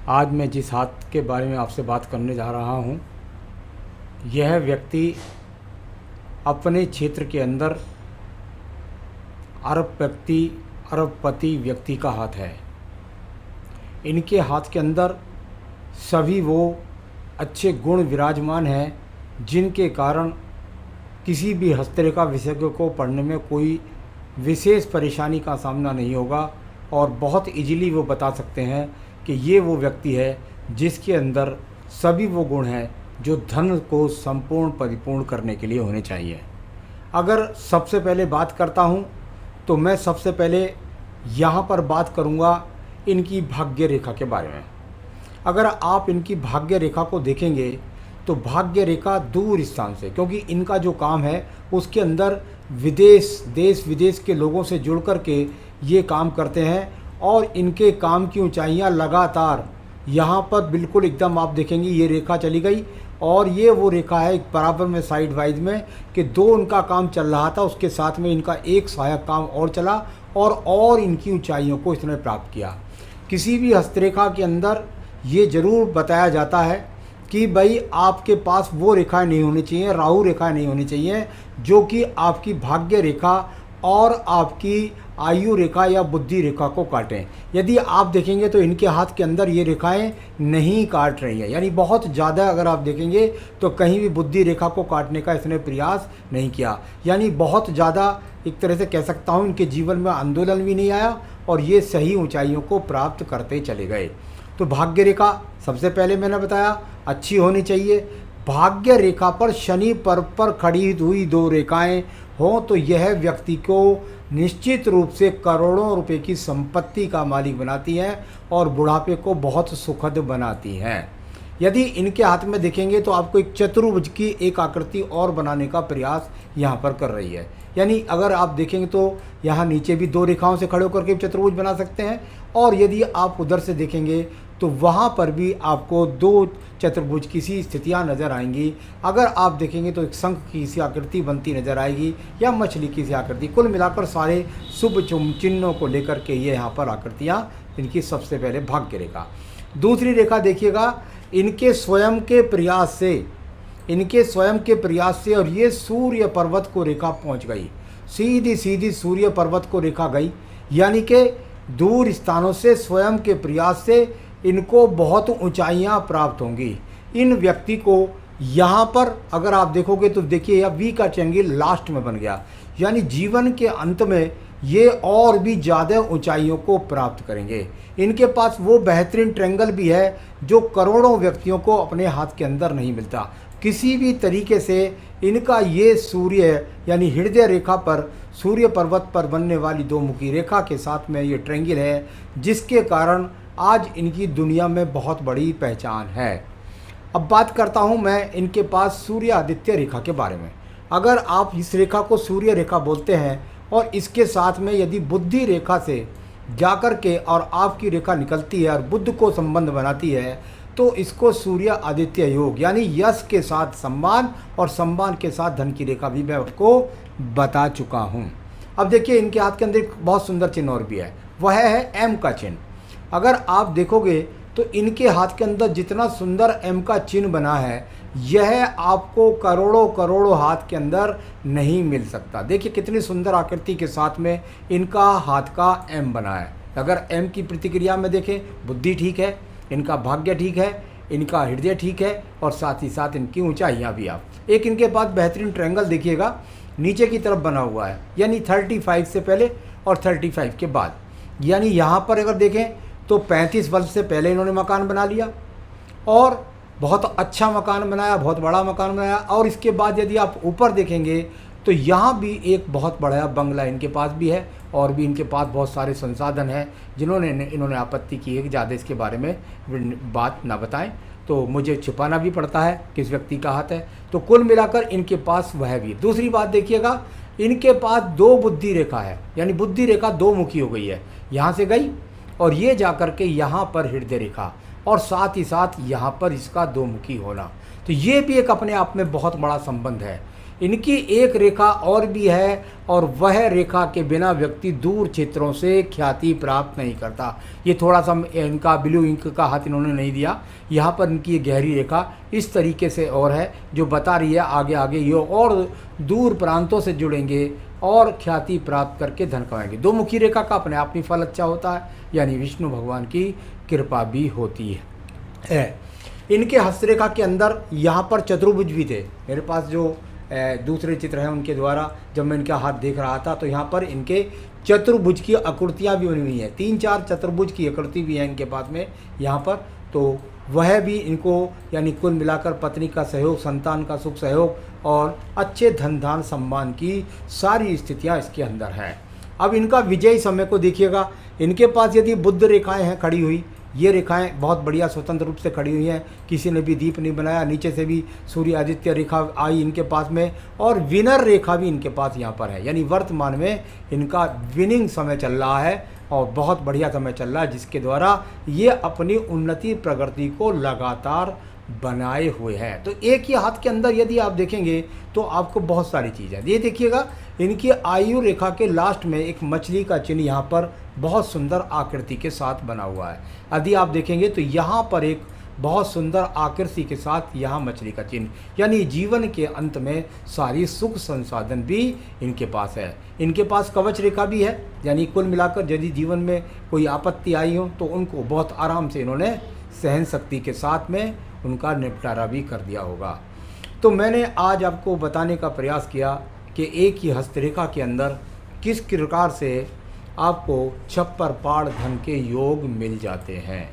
आज मैं जिस हाथ के बारे में आपसे बात करने जा रहा हूँ, यह व्यक्ति अपने क्षेत्र के अंदर अरबपति व्यक्ति का हाथ है। इनके हाथ के अंदर सभी वो अच्छे गुण विराजमान हैं जिनके कारण किसी भी हस्तरेखा विशेषज्ञ को पढ़ने में कोई विशेष परेशानी का सामना नहीं होगा और बहुत इजीली वो बता सकते हैं कि ये वो व्यक्ति है जिसके अंदर सभी वो गुण हैं जो धन को संपूर्ण परिपूर्ण करने के लिए होने चाहिए। अगर सबसे पहले बात करता हूँ तो मैं सबसे पहले यहाँ पर बात करूँगा इनकी भाग्य रेखा के बारे में। अगर आप इनकी भाग्य रेखा को देखेंगे तो भाग्य रेखा दूर स्थान से, क्योंकि इनका जो काम है उसके अंदर देश विदेश के लोगों से जुड़ कर के ये काम करते हैं और इनके काम की ऊंचाइयां लगातार यहाँ पर बिल्कुल एकदम आप देखेंगे ये रेखा चली गई और ये वो रेखा है बराबर में साइड वाइज में कि दो उनका काम चल रहा था, उसके साथ में इनका एक सहायक काम और चला और इनकी ऊंचाइयों को इसने प्राप्त किया। किसी भी हस्तरेखा के अंदर ये ज़रूर बताया जाता है कि भाई आपके पास वो रेखाएं नहीं होनी चाहिए, राहु रेखाएं नहीं होनी चाहिए जो कि आपकी भाग्य रेखा और आपकी आयु रेखा या बुद्धि रेखा को काटें। यदि आप देखेंगे तो इनके हाथ के अंदर ये रेखाएं नहीं काट रही हैं, यानी बहुत ज़्यादा अगर आप देखेंगे तो कहीं भी बुद्धि रेखा को काटने का इसने प्रयास नहीं किया, यानी बहुत ज़्यादा एक तरह से कह सकता हूँ इनके जीवन में आंदोलन भी नहीं आया और ये सही ऊंचाइयों को प्राप्त करते चले गए। तो भाग्य रेखा सबसे पहले मैंने बताया अच्छी होनी चाहिए। भाग्य रेखा पर शनि पर्व पर खड़ी हुई दो रेखाएं हों तो यह व्यक्ति को निश्चित रूप से करोड़ों रुपए की संपत्ति का मालिक बनाती हैं और बुढ़ापे को बहुत सुखद बनाती हैं। यदि इनके हाथ में देखेंगे तो आपको एक चतुर्भुज की एक आकृति और बनाने का प्रयास यहाँ पर कर रही है, यानी अगर आप देखेंगे तो यहाँ नीचे भी दो रेखाओं से खड़े होकर के चतुर्भुज बना सकते हैं और यदि आप उधर से देखेंगे तो वहाँ पर भी आपको दो चतुर्भुज की सी स्थितियाँ नज़र आएंगी। अगर आप देखेंगे तो एक शंख की सी आकृति बनती नज़र आएगी या मछली की सी आकृति। कुल मिलाकर सारे शुभ चिन्हों को लेकर के ये यहाँ पर आकृतियाँ इनकी सबसे पहले भाग्य रेखा। दूसरी रेखा देखिएगा इनके स्वयं के प्रयास से और ये सूर्य पर्वत को रेखा पहुँच गई, सीधी सूर्य पर्वत को रेखा गई, यानी कि दूर स्थानों से स्वयं के प्रयास से इनको बहुत ऊंचाइयां प्राप्त होंगी। इन व्यक्ति को यहाँ पर अगर आप देखोगे तो देखिए यह वी का ट्रायंगल लास्ट में बन गया, यानी जीवन के अंत में ये और भी ज़्यादा ऊंचाइयों को प्राप्त करेंगे। इनके पास वो बेहतरीन ट्रायंगल भी है जो करोड़ों व्यक्तियों को अपने हाथ के अंदर नहीं मिलता। किसी भी तरीके से इनका ये सूर्य यानी हृदय रेखा पर सूर्य पर्वत पर बनने वाली दो मुखी रेखा के साथ में ये ट्रायंगल है, जिसके कारण आज इनकी दुनिया में बहुत बड़ी पहचान है। अब बात करता हूँ मैं इनके पास सूर्य आदित्य रेखा के बारे में। अगर आप इस रेखा को सूर्य रेखा बोलते हैं और इसके साथ में यदि बुद्धि रेखा से जाकर के और आपकी रेखा निकलती है और बुद्ध को संबंध बनाती है तो इसको सूर्य आदित्य योग, यानी यश के साथ सम्मान और सम्मान के साथ धन की रेखा भी मैं आपको बता चुका हूँ। अब देखिए इनके हाथ के अंदर एक बहुत सुंदर चिन्ह और भी है, वह है एम का चिन्ह। अगर आप देखोगे तो इनके हाथ के अंदर जितना सुंदर एम का चिन्ह बना है यह आपको करोड़ों हाथ के अंदर नहीं मिल सकता। देखिए कितनी सुंदर आकृति के साथ में इनका हाथ का एम बना है। अगर एम की प्रतिक्रिया में देखें, बुद्धि ठीक है, इनका भाग्य ठीक है, इनका हृदय ठीक है और साथ ही साथ इनकी ऊंचाइयाँ भी। आप एक इनके पास बेहतरीन ट्रायंगल देखिएगा नीचे की तरफ बना हुआ है, यानी 35 से पहले और 35 के बाद, यानी यहाँ पर अगर देखें तो 35 वर्ष से पहले इन्होंने मकान बना लिया और बहुत अच्छा मकान बनाया, बहुत बड़ा मकान बनाया। और इसके बाद यदि आप ऊपर देखेंगे तो यहाँ भी एक बहुत बड़ा बंगला इनके पास भी है और भी इनके पास बहुत सारे संसाधन हैं जिन्होंने इन्होंने आपत्ति की है कि ज़्यादा इसके बारे में बात ना बताएं, तो मुझे छिपाना भी पड़ता है किस व्यक्ति का हाथ है। तो कुल मिलाकर इनके पास वह भी। दूसरी बात देखिएगा इनके पास दो बुद्धि रेखा है, यानी बुद्धि रेखा दो मुखी हो गई है, यहाँ से गई और ये जाकर के यहाँ पर हृदय रेखा और साथ ही साथ यहाँ पर इसका दो मुखी होना, तो ये भी एक अपने आप में बहुत बड़ा संबंध है। इनकी एक रेखा और भी है, और वह रेखा के बिना व्यक्ति दूर क्षेत्रों से ख्याति प्राप्त नहीं करता। ये थोड़ा सा इनका ब्लू इंक का हाथ इन्होंने नहीं दिया, यहाँ पर इनकी ये गहरी रेखा इस तरीके से और है जो बता रही है आगे आगे ये और दूर प्रांतों से जुड़ेंगे और ख्याति प्राप्त करके धन कमाएंगे। दो मुखी रेखा का अपने आप में फल अच्छा होता है, यानी विष्णु भगवान की कृपा भी होती है। इनके हस्तरेखा के अंदर यहाँ पर चतुर्भुज भी थे। मेरे पास जो दूसरे चित्र हैं उनके द्वारा जब मैं इनका हाथ देख रहा था तो यहाँ पर इनके चतुर्भुज की आकृतियाँ भी बनी हुई हैं, 3-4 चतुर्भुज की आकृति भी है इनके पास में यहाँ पर। तो वह भी इनको यानी कुल मिलाकर पत्नी का सहयोग, संतान का सुख सहयोग और अच्छे धन धान सम्मान की सारी स्थितियाँ इसके अंदर है। अब इनका विजयी समय को देखिएगा। इनके पास यदि बुद्ध रेखाएं हैं खड़ी हुई, ये रेखाएं बहुत बढ़िया स्वतंत्र रूप से खड़ी हुई हैं, किसी ने भी दीप नहीं बनाया, नीचे से भी सूर्य आदित्य रेखा आई इनके पास में, और विनर रेखा भी इनके पास यहाँ पर है, यानी वर्तमान में इनका विनिंग समय चल रहा है और बहुत बढ़िया समय चल रहा है, जिसके द्वारा ये अपनी उन्नति प्रगति को लगातार बनाए हुए हैं। तो एक ही हाथ के अंदर यदि आप देखेंगे तो आपको बहुत सारी चीज़ें, ये देखिएगा इनकी आयु रेखा के लास्ट में एक मछली का चिन्ह यहाँ पर बहुत सुंदर आकृति के साथ बना हुआ है। यदि आप देखेंगे तो यहाँ पर एक बहुत सुंदर आकृति के साथ यहाँ मछली का चिन्ह, यानी जीवन के अंत में सारी सुख संसाधन भी इनके पास है। इनके पास कवच रेखा भी है, यानी कुल मिलाकर यदि जीवन में कोई आपत्ति आई हो तो उनको बहुत आराम से इन्होंने सहन शक्ति के साथ में उनका निपटारा भी कर दिया होगा। तो मैंने आज आपको बताने का प्रयास किया कि एक ही हस्तरेखा के अंदर किस प्रकार से आपको छप्पर पाड़ धन के योग मिल जाते हैं।